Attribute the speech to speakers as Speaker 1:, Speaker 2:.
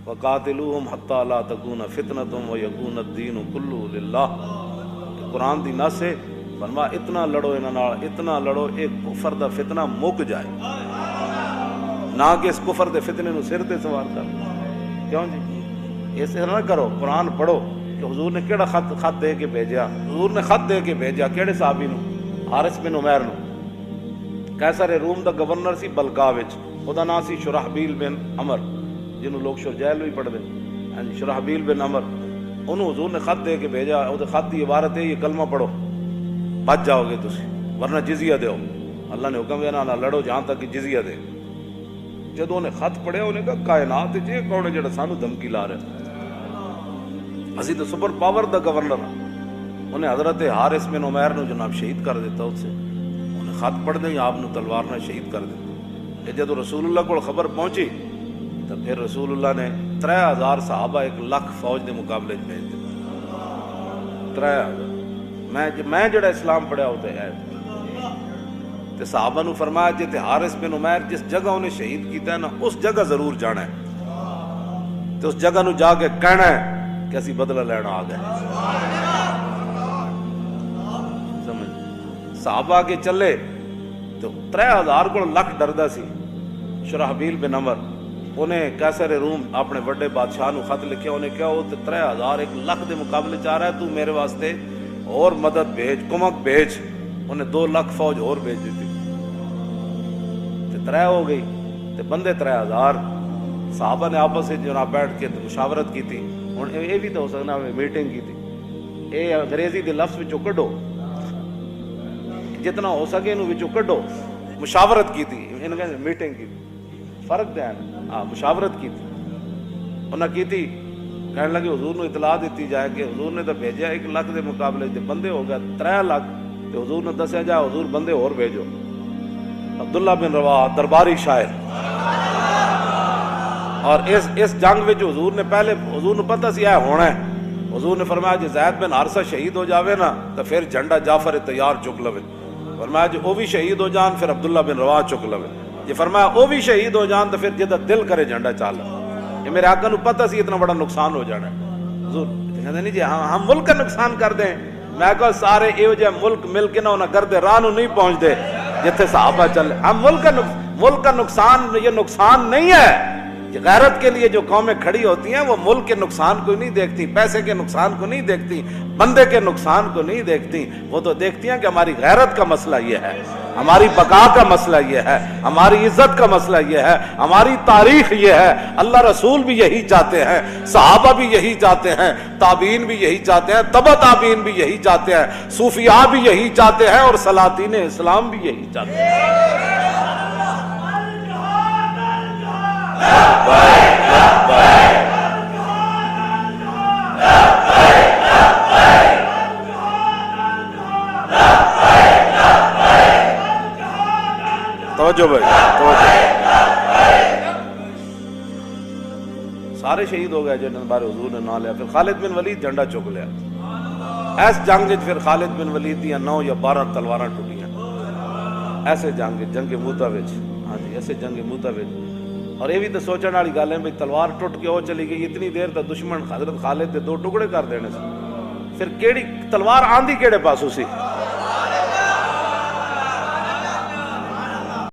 Speaker 1: وقاتلوہم حتی لا تکون فتنۃ ویکون الدین کلہ للہ. قرآن دی نص ہے، فرما اتنا لڑو انہاں نال، اتنا لڑو ایک کفر دا فتنہ مک جائے، نہ کہ اس کفر دے فتنے نو سر تے سوار کر. کیوں جی ایسے نہ کرو. قرآن پڑھو کہ حضور نے کیڑا خط دے کے بھیجا. حضور نے خط دے کے بھیجا کیڑے صحابی نو؟ حارث بن عمیر نو. قیصر روم دا گورنر سی بلقا وچ، خدا نام سی شرحبیل بن عمر، جنہوں لوگ شرجیل بھی پڑھ دیں. ہاں جی شرحبیل بن عمر، انہوں حضور نے خط دے کے بھیجا. وہ خط کی عبارت ہے یہ کلمہ پڑھو بچ جاؤ گے تسی، ورنہ جزیہ دیو. اللہ نے حکم دیا نہ لڑو جہاں تک کہ جزیہ دے. جدوں نے خط پڑھیا انہیں کہا کائنات جی کون ہے جڑا سانو دھمکی لا رہا؟ اسی تو سپر پاور دا گورنر. انہیں حضرت حارث بن عمیر نو جناب شہید کر دیتا. اس سے انہیں خط پڑھ دیں آپ نو تلوار نہ شہید کر دیتا. جدو رسول اللہ کو خبر پہنچی تو پھر رسول اللہ نے 3000 صحابہ 1 لاکھ فوج دے مقابلے بھیج دیتے. 3000 میں جڑا اسلام پڑھیا ہوتا ہے تے صحابہ نو فرمایا جی تے حارث بن عمیر جس جگہ انہیں شہید کیتا ہے نا اس جگہ ضرور جانا ہے تے اس جگہ نو جا کے کہنا ہے کہ اسی بدلہ لینا آ گئے. سمجھ صحابہ آگے چلے تو 3000 کو لکھ ڈردا سی. شرحبیل بن عمر انہیں قیصر روم اپنے بڑے بادشاہ نو خط لکھیا. انہیں کہا وہ 3000 1 لاکھ دے مقابلے چاہ رہا ہے، تو میرے واسطے اور مدد بھیج، کمک بھیج. انہیں 2 لاکھ فوج اور بھیج دیتی. 3 ہو گئی تے بندے 3000. صحابہ نے آپس سے جناب بیٹھ کے مشاورت کی تھی. ہن یہ بھی تو ہو سکنا میٹنگ کی تھی. اے انگریزی دے لفظ وچوں کڈو، جتنا ہو سکے انہوں وچوں کڈو. مشاورت کی تھی، انہوں نے میٹنگ کی تھی. فرق دے ہاں مشاورت کی تھی. انہاں کی تھی کہنے لگے حضور نے اطلاع دیتی جائے کہ حضور نے تو بھیجا 1 لاکھ دے مقابلے تے بندے ہو گئے 3 لاکھ. تے حضور نے دسیا جائے حضور بندے اور بھیجو. عبداللہ بن رواحہ درباری شاعر، اور اس جنگ وچ حضور نے پہلے حضور نے پتہ سی اے ہونا ہے. حضور نے فرمایا جی زید بن حارثہ شہید ہو جاوے نا تو پھر جھنڈا جعفر تیار چک لوے. فرمایا جی وہ بھی شہید ہو جان پھر عبداللہ بن رواحہ چک لوے. جی فرمایا وہ بھی شہید ہو جان تو پھر جدا دل کرے جھنڈا چال. یہ میرے آقا نو پتہ سی اتنا بڑا نقصان ہو جانا ہے. حضور کہتے نہیں جی ہم ملک کا نقصان کر دیں. میں کہا سارے ایو جے ملک مل کے نہ انہاں گردے راہ نو نہیں پہنچ دے جتھے صحابہ چلے. ہم ملک کا نقصان یہ نقصان نہیں ہے. غیرت کے لیے جو قومیں کھڑی ہوتی ہیں وہ ملک کے نقصان کو نہیں دیکھتی، پیسے کے نقصان کو نہیں دیکھتی، بندے کے نقصان کو نہیں دیکھتی. وہ تو دیکھتی ہیں کہ ہماری غیرت کا مسئلہ یہ ہے، ہماری بقا کا مسئلہ یہ ہے، ہماری عزت کا مسئلہ یہ ہے، ہماری تاریخ یہ ہے. اللہ رسول بھی یہی چاہتے ہیں، صحابہ بھی یہی چاہتے ہیں، تابعین بھی یہی چاہتے ہیں، تبع تابعین بھی یہی چاہتے ہیں، صوفیاء بھی یہی چاہتے ہیں، اور سلاطین اسلام بھی یہی چاہتے ہیں. توجہ بھائی توجہ. سارے شہید ہو گئے جنہوں بارے حضور نے نہ لیا. پھر خالد بن ولید جھنڈا چک لیا. ایس جنگ پھر خالد بن ولید دیا 9 یا 12 تلواراں ٹوٹیاں. ایسے جنگ موتا وچ، ہاں جی ایسے جنگ موتا وچ. اور یہ بھی تو سوچنے والی گل ہے بھائی تلوار ٹوٹ کے وہ چلی گئی اتنی دیر تک دشمن حضرت خالد دے 2 ٹکڑے کر دینے سے. پھر کیڑی تلوار آندھی کیڑے پاسوں سی؟